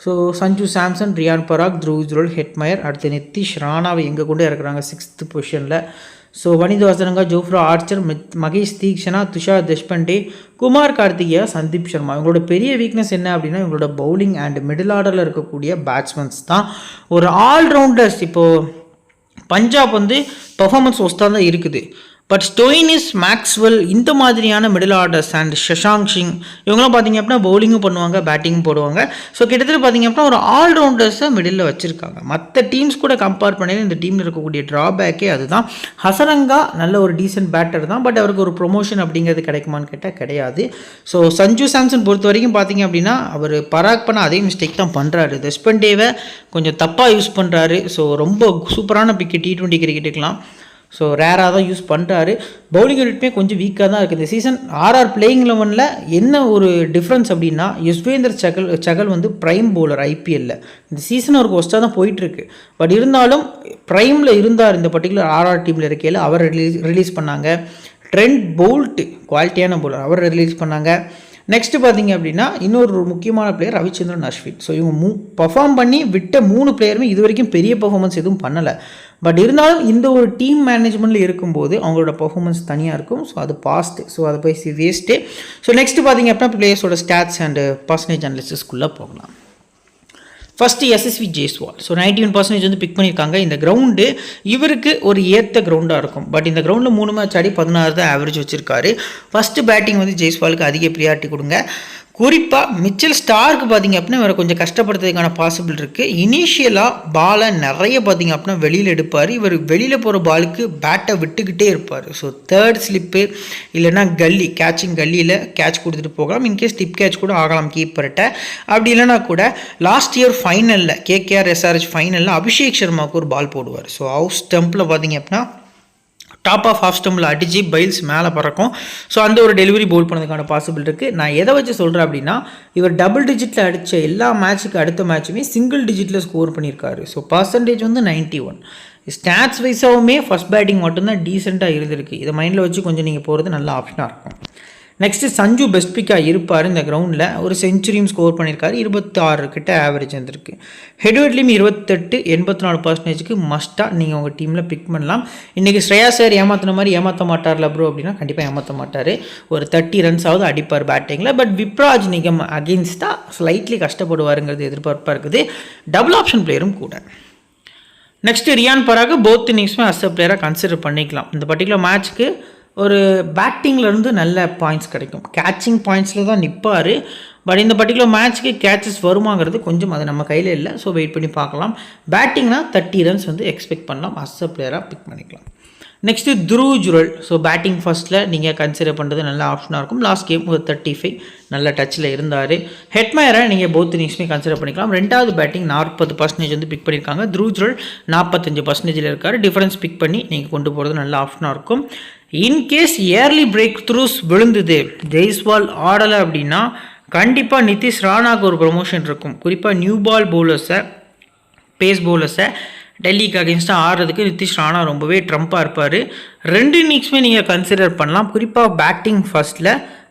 ஸோ சஞ்சு சாம்சன், ரியான் பராக், த்ருவ் ஜுரல், ஹெட்மயர், அடுத்து நிதிஷ் ராணாவை எங்கே கொண்டு இறக்குறாங்க 6th பொசிஷனில். So Wanindu Hasaranga, Jofra Archer, Maheesh Theekshana, Tushar Deshpande, Kumar Kartikeya, Sandeep Sharma. இவங்களோட பெரிய வீக்னஸ் என்ன அப்படின்னா இவங்களோட பவுலிங் அண்ட் மிடில் ஆர்டரில் இருக்கக்கூடிய பேட்ஸ்மேன்ஸ் தான். ஒரு ஆல்ரவுண்டர்ஸ் இப்போது பஞ்சாப் வந்து பர்ஃபார்மன்ஸ் ஒஸ்ட்டாக தான் இருக்குது. பட் ஸ்டோயினிஸ், மேக்ஸ்வெல் இந்த மாதிரியான middle orders and Shashank Singh இவங்களாம் பார்த்திங்க அப்படின்னா பவுலிங்கும் பண்ணுவாங்க, பேட்டிங்கும் போடுவாங்க. ஸோ கிட்டத்தட்ட பார்த்திங்க அப்படின்னா ஒரு ஆல்ரவுண்டர்ஸை மிடில் வச்சுருக்காங்க. மற்ற டீம்ஸ் கூட கம்பேர் பண்ணி இந்த டீமில் இருக்கக்கூடிய ட்ராபேக்கே அதுதான். ஹசரங்கா நல்ல ஒரு டீசென்ட் பேட்டர் தான், பட் அவருக்கு ஒரு ப்ரொமோஷன் அப்படிங்கிறது கிடைக்குமான்னு கேட்டால் கிடையாது. ஸோ சஞ்சு சாம்சன் பொறுத்த வரைக்கும் பார்த்திங்க அப்படின்னா அவர் பராக் பண்ண அதே மிஸ்டேக் தான் பண்ணுறாரு. தேஷ்பண்டேவை கொஞ்சம் தப்பாக யூஸ் பண்ணுறாரு. ஸோ ரொம்ப சூப்பரான பிக்கு T20 கிரிக்கெட்டுக்கெலாம். ஸோ ரேராக தான் யூஸ் பண்ணுறாரு. பவுலிங் யூனிட்டுமே கொஞ்சம் வீக்காக தான் இருக்குது இந்த சீசன். ஆர்ஆர் பிளேயிங் 11ல் என்ன ஒரு டிஃப்ரென்ஸ் அப்படின்னா யுஸ்வேந்தர் சகல் வந்து ப்ரைம் பவுலர் ஐபிஎல்லில். இந்த சீசன் அவருக்கு ஒஸ்ட்டாக தான் போயிட்டுருக்கு. பட் இருந்தாலும் ப்ரைமில் இருந்தார் இந்த பர்டிகுலர் ஆர்ஆர் டீமில் இருக்கையில். அவர் ரிலீஸ் பண்ணாங்க. ட்ரெண்ட் போல்ட் குவாலிட்டியான பவுலர், அவர் ரிலீஸ் பண்ணாங்க. நெக்ஸ்ட்டு பார்த்திங்க அப்படின்னா இன்னொரு முக்கியமான பிளேயர் ரவிச்சந்திரன் அஸ்வின். ஸோ இவங்க பர்ஃபார்ம் பண்ணி விட்ட 3 பிளேயருமே இது வரைக்கும் பெரிய பர்ஃபார்மன்ஸ் எதுவும் பண்ணலை. பட் இருந்தாலும் இந்த ஒரு டீம் மேனேஜ்மெண்ட்டில் இருக்கும்போது அவங்களோட பர்ஃபார்மன்ஸ் தனியாக இருக்கும். ஸோ அது பாஸ்ட்டு, ஸோ அதை போய் வேஸ்ட்டு. ஸோ நெக்ஸ்ட்டு பார்த்திங்க அப்படின்னா பிளேயர்ஸோட ஸ்டாட்ஸ் அண்ட் பர்சன்டேஜ் அனாலிசிஸ்க்குள்ளே போகலாம். ஃபஸ்ட்டு எஸ்எஸ்வி ஜெய்ஸ்வால். ஸோ 91% வந்து பிக் பண்ணியிருக்காங்க. இந்த கிரவுண்டு இவருக்கு ஒரு ஏற்ற கிரவுண்டாக இருக்கும். பட் இந்த கிரவுண்டில் 3 மேட்ச் ஆடி 16 தான் ஆவரேஜ் வச்சுருக்காரு. ஃபஸ்ட்டு பேட்டிங் வந்து ஜெய்ஸ்வாலுக்கு அதிக ப்ரியாரிட்டி கொடுங்க. குறிப்பாக மிச்சல் ஸ்டார்க்கு பார்த்திங்க அப்படின்னா இவரை கொஞ்சம் கஷ்டப்படுறதுக்கான பாசிபிள் இருக்குது. இனிஷியலாக பாலை நிறைய பார்த்திங்க அப்படின்னா வெளியில் எடுப்பார். இவர் வெளியில் போகிற பாலுக்கு பேட்டை விட்டுக்கிட்டே இருப்பார். ஸோ தேர்ட் ஸ்லிப்பு இல்லைனா கல்லி கேட்சிங் கல்லியில் கேட்ச் கொடுத்துட்டு போகலாம். இன்கேஸ் டிப் கேட்ச் கூட ஆகலாம் கீப்பர்கிட்ட. அப்படி இல்லைனா கூட லாஸ்ட் இயர் ஃபைனலில் கேகேஆர் எஸ்ஆர்ஹெச் ஃபைனலில் அபிஷேக் சர்மாவுக்கு ஒரு பால் போடுவார். ஸோ ஹவுஸ் ஸ்டம்பில் பார்த்திங்க அப்படின்னா டாப் ஆஃப் ஹாஃப் ஸ்டம்பில் அடித்து பைல்ஸ் மேலே பறக்கும். ஸோ அந்த ஒரு டெலிவரி போல் பண்ணதுக்கான பாசிபிள் இருக்குது. நான் எதை வச்சு சொல்கிறேன் அப்படின்னா இவர் டபுள் டிஜிட்டில் அடித்த எல்லா மேட்ச்சுக்கு அடுத்த மேட்சுமே சிங்கிள் டிஜிட்டில் ஸ்கோர் பண்ணியிருக்காரு. ஸோ பர்சன்டேஜ் வந்து 91. ஸ்டாட்ஸ் வைஸாகவுமே ஃபஸ்ட் பேட்டிங் மட்டும்தான் டீசெண்டாக இருந்திருக்கு. இதை மைண்டில் வச்சு கொஞ்சம் நீங்கள் போகிறது நல்ல ஆப்ஷனாக இருக்கும். நெக்ஸ்ட்டு சஞ்சு பெஸ்ட் பிக்காக இருப்பார். இந்த கிரவுண்டில் ஒரு செஞ்சுரியும் ஸ்கோர் பண்ணியிருக்காரு. 26 கிட்ட ஆவரேஜ் வந்துருக்கு. ஹெட்வெட்லேயும் 28, 84% மஸ்ட்டாக நீங்கள் உங்கள் டீமில் பிக் பண்ணலாம். இன்றைக்கி ஸ்ரேயா சார் ஏமாற்றின மாதிரி ஏமாற்ற மாட்டார்ல ப்ரோ அப்படின்னா கண்டிப்பாக ஏமாற்ற மாட்டார். ஒரு 30 ரன்ஸாவது அடிப்பார் பேட்டிங்கில். பட் விப்ராஜ் நிகம் அகெயின்ஸ்டாக ஸ்லைட்லி கஷ்டப்படுவாருங்கிறது எதிர்பார்ப்பாக இருக்குது. டபுள் ஆப்ஷன் பிளேயரும் கூட. நெக்ஸ்ட்டு ரியான் பராக் போத் இன்னிங்ஸுமே அஸ் அ பிளேயராக கன்சிடர் பண்ணிக்கலாம். இந்த பர்டிகுலர் மேட்ச்க்கு ஒரு பேட்டிங்லேருந்து நல்ல பாயிண்ட்ஸ் கிடைக்கும். கேட்சிங் பாயிண்ட்ஸில் தான் நிற்பார். பட் இந்த பர்டிகுலர் மேட்ச்சுக்கு கேட்சஸ் வருமாங்கிறது கொஞ்சம் அது நம்ம கையில் இல்லை. ஸோ வெயிட் பண்ணி பார்க்கலாம். பேட்டிங்னா 30 ரன்ஸ் வந்து எக்ஸ்பெக்ட் பண்ணலாம். அஸ் அ பிளேயராக பிக் பண்ணிக்கலாம். Next Dhruv Jurel. So batting ஃபர்ஸ்ட்டில் நீங்கள் கன்சிடர் பண்ணுறது நல்ல ஆப்ஷனாக இருக்கும். லாஸ்ட் கேம் ஒரு 35 நல்ல டச்சில் இருந்தார். ஹெட்மயரை நீங்கள் போத் இன்னிங்ஸுமே கன்சிடர் பண்ணிக்கலாம். ரெண்டாவது பேட்டிங் 40% வந்து பிக் பண்ணியிருக்காங்க. த்ருவ் ஜுரல் 45% இருக்கார். டிஃபரன்ஸ் பிக் பண்ணி நீங்கள் கொண்டு போகிறது நல்ல ஆப்ஷனாக இருக்கும். இன்கேஸ் இயர்லி பிரேக் த்ரூஸ் விழுந்தது, ஜெய்ஸ்வால் ஆடலை அப்படின்னா கண்டிப்பாக நிதிஷ் ராணாவுக்கு ஒரு ப்ரொமோஷன் இருக்கும். குறிப்பாக நியூ பால் பவுலர்ஸை, பேஸ் பவுலர்ஸை டெல்லிக்கு அகேன்ஸ்டாக ஆடுறதுக்கு நிதிஷ் ராணா ரொம்பவே ட்ரம்ப்பாக இருப்பார். 2 இன்னிங்ஸுமே நீங்கள் கன்சிடர் பண்ணலாம். குறிப்பாக பேட்டிங் ஃபர்ஸ்ட்டில்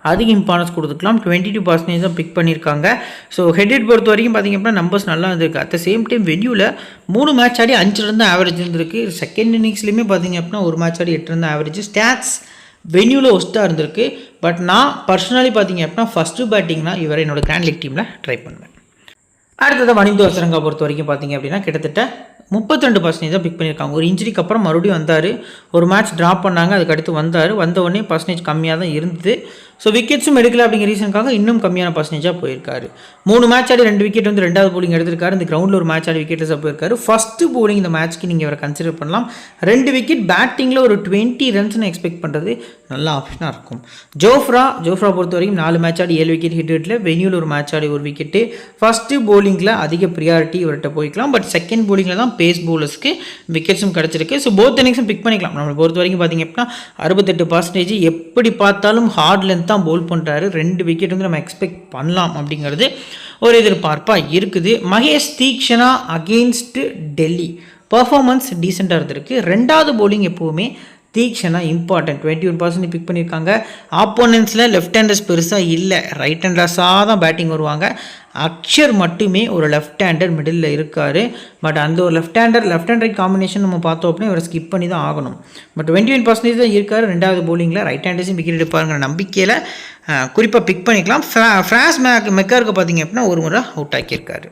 அதிக இம்பார்ட்டன்ஸ் கொடுத்துக்கலாம். 22% தான் பிக் பண்ணியிருக்காங்க. ஸோ ஹெட் பொறுத்த வரைக்கும் பார்த்திங்க அப்படின்னா நம்பர்ஸ் நல்லா இருந்திருக்கு. அட் த சேம் டைம் வென்யூவில் 3 மேட்ச் ஆடி 5 ரன் தான் ஆவரேஜ் இருந்திருக்கு. செகண்ட் இன்னிங்ஸ்லேயுமே பார்த்திங்க அப்படின்னா 1 மேட்ச் ஆடி 8 ரன் தான் ஆவரேஜ். ஸ்டாட்ஸ் வென்யூவில் ஒஸ்ட்டாக இருந்திருக்கு. பட் நான் பர்சனலி பார்த்திங்க அப்படின்னா ஃபஸ்ட்டு பேட்டிங்னா இவரை என்னோட கிராண்ட் லீக் டீமில் ட்ரை பண்ணுவேன். அடுத்தது வனிந்து வசரங்கா பொறுத்த வரைக்கும் பார்த்திங்க அப்படின்னா கிட்டத்தட்ட 32% தான் பிக் பண்ணியிருக்காங்க. ஒரு இன்ஜுரிக்கு அப்புறம் மறுபடியும் வந்தார். ஒரு மேட்ச் ட்ராப் பண்ணாங்க, அதுக்கடுத்து வந்தார். வந்த உடனே பர்சன்டேஜ் கம்மியாக தான் இருந்தது. ஸோ விக்கெட்ஸும் எடுக்கல அப்படிங்கிற ரீசனுக்காக இன்னும் கம்மியான பர்சன்டேஜாக போயிருக்காரு. 3 மேட்ச் ஆடி 2 விக்கெட் வந்து 2வது போலிங் எடுத்திருக்காரு. இந்த கிரவுண்டில் ஒரு மேட்ச் ஆடி விக்கெட்லெஸாக போயிருக்காரு. ஃபஸ்ட்டு போலிங் இந்த மேட்ச்க்கு நீங்கள் இவரை கன்சிடர் பண்ணலாம். 2 விக்கெட் பேட்டிங்கில் ஒரு 20 ரன்ஸ்னு எக்ஸ்பெக்ட் பண்ணுறது நல்ல ஆப்ஷனாக இருக்கும். ஜோஃப்ரா பொறுத்த வரைக்கும் 4 மேட்ச் ஆடி 7 விக்கெட் ஹிட்டில். வென்யூவில் ஒரு மேட்ச் ஆடி 1 விக்கெட்டு. ஃபஸ்ட்டு போலிங்கில் அதிக ப்ரியாரிட்டி இவர்கிட்ட போய்க்கலாம். பட் செகண்ட் போலிங்கில் தான் பேஸ் பவுலர்ஸ்க்கு விக்கெட்ஸும் கிடச்சிருக்கு. ஸோ போத் இன்னிங்ஸும் பிக் பண்ணிக்கலாம். நம்மளை பொறுத்த வரைக்கும் பார்த்திங்க அப்படின்னா 68%. எப்படி பார்த்தாலும் ஹார்ட் லென்த் தான் பவுல் பண்ணுறாரு. 2 விக்கெட் வந்து நம்ம எக்ஸ்பெக்ட் பண்ணலாம் அப்படிங்கிறது ஒரு எதிர்பார்ப்பாக இருக்குது. மகேஷ் தீக்ஷனா அகெயின்ஸ்ட் டெல்லி பர்ஃபார்மன்ஸ் டீசெண்டாக இருந்திருக்கு. 2வது பவுலிங் எப்போவுமே தீக்ஷனா இம்பார்ட்டன்ட். 21% பிக் பண்ணியிருக்காங்க. ஆப்போனன்ஸில் லெஃப்ட் ஹேண்டர்ஸ் பெருசாக இல்லை, ரைட் ஹேண்டர்ஸாக தான் பேட்டிங் வருவாங்க. அக்ஷர் மட்டுமே ஒரு லெஃப்ட் ஹேண்டர் மிடில் இருக்கார். பட் அந்த ஒரு லெஃப்ட் ஹேண்டர் காம்பினேஷன் நம்ம பார்த்தோம் அப்படின்னா இவரை ஸ்கிப் பண்ணி தான் ஆகணும். பட் 21% தான் இருக்கார். 2வது பவுலிங்கில் ரைட் ஹேண்டர்ஸையும் விக்கெட் எடுப்பாருங்கிற நம்பிக்கையில் குறிப்பாக பிக் பண்ணிக்கலாம். ஃப்ரான்ஸ் மெக்காருக்கு பார்த்தீங்க அப்படின்னா ஒரு முறை அவுட் ஆக்கியிருக்காரு.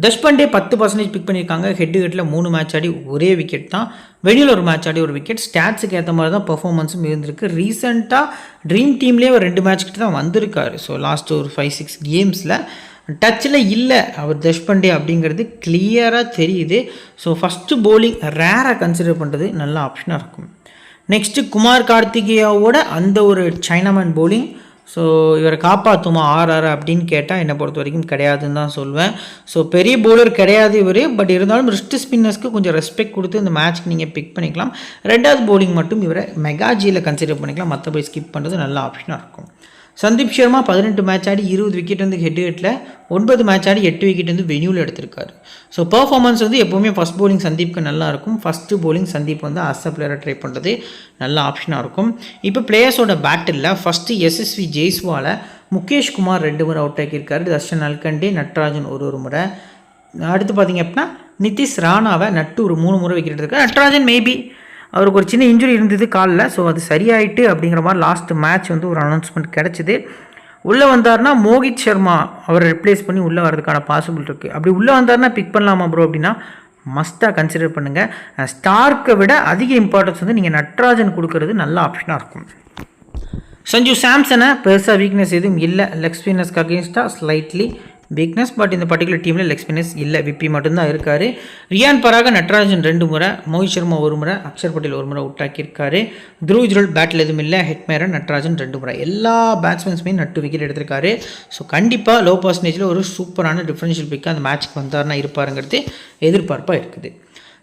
தேஷ்பாண்டே 10% பிக் பண்ணியிருக்காங்க. ஹெட்டுகட்டில் 3 மேட்ச் ஆடி ஒரே விக்கெட் தான். வெளியில் ஒரு மேட்ச் ஆடி ஒரு விக்கெட். ஸ்டாட்ஸுக்கு ஏற்ற மாதிரி தான் பர்ஃபார்மன்ஸும் இருந்திருக்கு. ரீசெண்டாக ட்ரீம் டீம்லேயே ஒரு 2 மேட்ச் கிட்ட தான் வந்திருக்காரு. ஸோ லாஸ்ட் ஒரு 5-6 கேம்ஸில் டச்சில் இல்லை அவர் தேஷ்பாண்டே அப்படிங்கிறது கிளியராக தெரியுது. ஸோ ஃபஸ்ட்டு பவுலிங் ரேராக கன்சிடர் பண்ணுறது நல்ல ஆப்ஷனாக இருக்கும். நெக்ஸ்ட்டு குமார் கார்த்திகேயாவோட அந்த ஒரு சைனாமேன் பவுலிங். ஸோ இவரை காப்பாற்றுமா ஆர்ஆர் அப்படின்னு கேட்டால் என்னை பொறுத்த வரைக்கும் கிடையாதுன்னு தான் சொல்வேன். ஸோ பெரிய பவுலர் கிடையாது இவர். பட் இருந்தாலும் ரிஸ்ட் ஸ்பின்னர்ஸ்க்கு கொஞ்சம் ரெஸ்பெக்ட் கொடுத்து இந்த மேட்ச்க்கு நீங்கள் பிக் பண்ணிக்கலாம். 2வது பவுலிங் மட்டும் இவரை மெகாஜியில் கன்சிடர் பண்ணிக்கலாம். மற்றபடி ஸ்கிப் பண்ணுறது நல்ல ஆப்ஷனாக இருக்கும். சந்தீப் சர்மா 18 மேட்ச் ஆடி 20 விக்கெட் வந்து ஹெட்ல, 9 மேட்ச் ஆடி 8 விக்கெட் வந்து வெனியூவில் எடுத்திருக்காரு. ஸோ பர்ஃபார்மன்ஸ் வந்து எப்போவுமே ஃபஸ்ட் பவுலிங் சந்தீப்க்கு நல்லா இருக்கும். ஃபஸ்ட்டு பவுலிங் சந்தீப் வந்து அஸ் அ பிளேயரை ட்ரை பண்ணுறது நல்ல ஆப்ஷனாக இருக்கும். இப்போ பிளேயர்ஸோட பேட்டில் ஃபஸ்ட்டு எஸ்எஸ்வி ஜெய்ஸ்வாலை முகேஷ் குமார் 2 முறை அவுட் ஆக்கியிருக்காரு. தர்ஷன் அல்கண்டே, நட்ராஜன் ஒரு முறை. அடுத்து பார்த்தீங்க அப்படின்னா நிதிஷ் ராணாவை நட்டு ஒரு 3 முறை விக்கெட் எடுத்திருக்காரு. நட்ராஜன் மேபி அவருக்கு ஒரு சின்ன இன்ஜுரி இருந்தது காலில். ஸோ அது சரியாயிட்டு அப்படிங்கிற மாதிரி லாஸ்ட் மேட்ச் வந்து ஒரு அனௌன்ஸ்மெண்ட் கிடச்சிது. உள்ளே வந்தார்னா மோகித் சர்மா அவரை ரிப்ளேஸ் பண்ணி உள்ளே வரதுக்கான பாசிபிள் இருக்குது. அப்படி உள்ளே வந்தார்னா பிக் பண்ணலாமா ப்ரோ அப்படின்னா மஸ்ட்டாக கன்சிடர் பண்ணுங்கள். ஸ்டார்க்கை விட அதிக இம்பார்ட்டன்ஸ் வந்து நீங்கள் நட்ராஜன் கொடுக்கறது நல்ல ஆப்ஷனாக இருக்கும். சஞ்சு சாம்சனை பெருசாக வீக்னஸ் எதுவும் இல்லை. லெக் ஸ்பின்னர்ஸ்க்கு அகேன்ஸ்டாக ஸ்லைட்லி வீக்னஸ். பட் இந்த பர்டிகுலர் டீமில் லெக் ஸ்பின்னர்ஸ் இல்லை, விப்பி மட்டும்தான் இருக்கார். ரியான் பராக நட்ராஜன் 2 முறை, மோஹித் சர்மா 1 முறை, அக்ஷர் பட்டேல் 1 முறை அவுட் ஆக்கியிருக்காரு. த்ருவ் ஜுரல் பேட்டில் எதுவும் இல்லை. ஹெட்மேரன் நட்ராஜன் 2 முறை. எல்லா பேட்ஸ்மேன்ஸுமே நட்டு விக்கெட் எடுத்திருக்காரு. ஸோ கண்டிப்பாக லோ பர்சன்டேஜில் ஒரு சூப்பரான டிஃபரன்ஷியல் பிக்காக அந்த மேட்ச்க்கு வந்தார்னா இருப்பாருங்கிறது எதிர்பார்ப்பாக இருக்குது.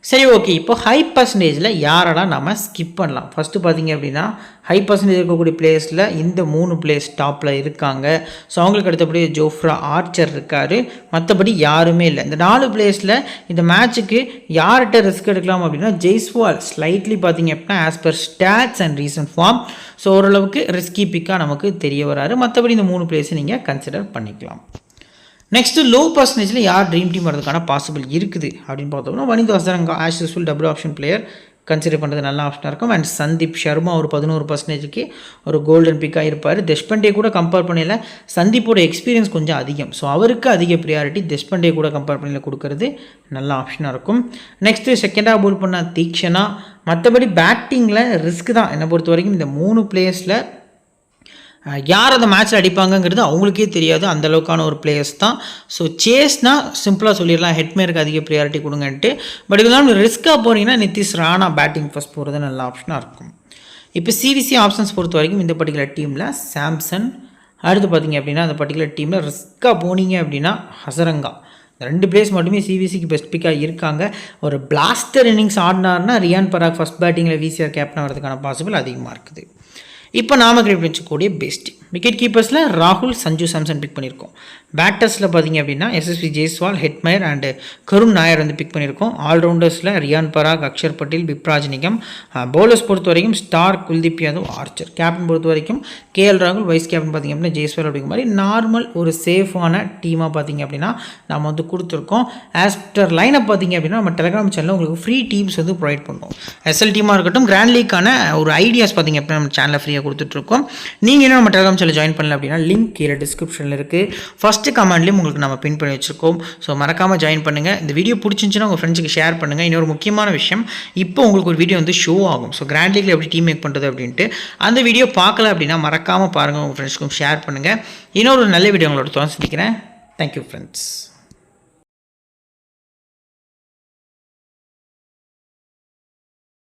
சரி, ஓகே. இப்போ ஹை பர்சன்டேஜில் யாரெல்லாம் நம்ம ஸ்கிப் பண்ணலாம்? ஃபஸ்ட்டு பார்த்தீங்க அப்படின்னா ஹை பர்சன்டேஜ் இருக்கக்கூடிய பிளேயர்ஸில் இந்த 3 பிளேயர்ஸ் டாப்பில் இருக்காங்க. ஸோ அவங்களுக்கு அடுத்தபடி ஜோஃப்ரா ஆர்ச்சர் இருக்கார். மற்றபடி யாருமே இல்லை. இந்த 4 பிளேயர்ஸில் இந்த மேட்ச்சுக்கு யார்கிட்ட ரிஸ்க் எடுக்கலாம் அப்படின்னா ஜெய்ஸ்வால் ஸ்லைட்லி பார்த்தீங்க அப்படின்னா as per stats and recent form so ஓரளவுக்கு ரிஸ்கி பிக்காக நமக்கு தெரிய வராரு. மற்றபடி இந்த 3 பிளேயர்ஸை நீங்கள் கன்சிடர் பண்ணிக்கலாம். நெக்ஸ்ட்டு லோ பர்சன்டேஜில் யார் ட்ரீம் டீம் வரதுக்கான பாசிபிள் இருக்குது அப்படின்னு பார்த்தோம்னா Wanindu Hasaranga as usual double option player consider பண்ணுறது நல்ல ஆப்ஷனாக இருக்கும். அண்ட் சந்தீப் சர்மா ஒரு 11% ஒரு கோல்டன் பிக்காக இருப்பார். தேஷ்பாண்டே கூட கம்பேர் பண்ணல சந்தீப்போட எக்ஸ்பீரியன்ஸ் கொஞ்சம் அதிகம். ஸோ அவருக்கு அதிக ப்ரியாரிட்டி தேஷ்பாண்டே கூட கம்பேர் பண்ணல கொடுக்கறது நல்ல ஆப்ஷனாக இருக்கும். நெக்ஸ்ட்டு செகண்டாக பவுல் பண்ண தீக்ஷனா. மற்றபடி பேட்டிங்கில் ரிஸ்க் தான் என்னை பொறுத்த வரைக்கும். இந்த 3 பிளேயர்ஸில் யார் அந்த மேட்ச்சில் அடிப்பாங்கங்கிறது அவங்களுக்கே தெரியாது. அந்தளவுக்கான ஒரு பிளேயர்ஸ் தான். ஸோ சேஸ்னால் சிம்பிளாக சொல்லிடலாம் ஹெட்மேருக்கு அதிக ப்ரியாரிட்டி கொடுங்கன்ட்டு. பட் இருந்தாலும் ரிஸ்க்காக போகிறீங்கன்னா நிதிஷ் ராணா பேட்டிங் ஃபஸ்ட் போகிறது நல்ல ஆப்ஷனாக இருக்கும். இப்போ சிவிசி ஆப்ஷன்ஸ் பொறுத்த வரைக்கும் இந்த பர்டிகுலர் டீமில் சாம்சன், அடுத்து பார்த்தீங்க அப்படின்னா அந்த பர்டிகுலர் டீமில் ரிஸ்க்காக போனீங்க அப்படின்னா ஹசரங்கா. 2 பிளேயர்ஸ் மட்டுமே சிவிசிக்கு பெஸ்ட் பிக்காக இருக்காங்க. ஒரு பிளாஸ்டர் இன்னிங்ஸ் ஆடினார்னா ரியான் பராக் ஃபஸ்ட் பேட்டிங்கில் விசிஆர் கேப்டன் வரதுக்கான பாசிபிள் அதிகமாக இருக்குது. இப்போ நாம கிரிக்கெட் வச்சுக்கூடிய பெஸ்ட் விக்கெட் கீப்பர்ஸில் ராகுல், சஞ்சு சாம்சன் பிக் பண்ணியிருக்கோம். பேட்டர்ஸில் பார்த்தீங்க அப்படின்னா எஸ்எஸ்வி ஜெய்ஸ்வால், ஹெட்மயர் அண்டு கருண் நாயர் வந்து பிக் பண்ணியிருக்கோம். ஆல்ரவுண்டர்ஸில் ரியான் பராக், அக்ஷர் பட்டேல், பிப்ராஜ் நிகம். பவுலர்ஸ் பொறுத்த வரைக்கும் star, Kuldeep Yadav, Archer. Captain பொறுத்த வரைக்கும் கேஎல் ராகுல், வைஸ் கேப்டன் பார்த்திங்க அப்படின்னா ஜெய்ஸ்வால். அப்படிங்கிற மாதிரி நார்மல் ஒரு சேஃபான டீமாக பார்த்திங்க அப்படின்னா நம்ம வந்து கொடுத்துருக்கோம். ஆஃப்டர் லைனப் பார்த்திங்க அப்படின்னா நம்ம டெலிகிராம் சேனலில் உங்களுக்கு ஃப்ரீ டீம்ஸ் வந்து ப்ரொவைட் பண்ணுவோம். எஸ்எல் டீமாக இருக்கட்டும், கிராண்ட் லீக்கான ஒரு ஐடியாஸ் பார்த்திங்க அப்படின்னா நம்ம சேனலில் ஃப்ரீயாக கொடுத்துட்ருக்கோம். நீங்கள் என்ன நம்ம டெலிகிராம் சேனல் ஜாயின் பண்ணல அப்படின்னா லிங்க் கீழே டிஸ்கிரிப்ஷனில் இருக்குது. ஃபஸ்ட்டு கமெண்ட்லேயும் உங்களுக்கு நம்ம பின் பண்ணி வச்சுருக்கோம். ஸோ மறக்காமல் ஜாயின் பண்ணுங்கள். இந்த வீடியோ பிடிச்சிருந்துச்சுன்னா உங்கள் ஃப்ரெண்ட்ஸுக்கு ஷேர் பண்ணுங்கள். இன்னொரு முக்கியமான விஷயம், இப்போ உங்களுக்கு ஒரு வீடியோ வந்து ஷோ ஆகும். ஸோ கிராண்ட் லீக்ல எப்படி டீம் மேக் பண்ணுறது அப்படின்ட்டு அந்த வீடியோ பார்க்கல அப்படின்னா மறக்காமல் பாருங்கள், உங்கள் ஃப்ரெண்ட்ஸ்க்கும் ஷேர் பண்ணுங்கள். இன்னொரு நல்ல வீடியோ உங்களோட தொடர்ந்து சந்திக்கிறேன். Thank you friends.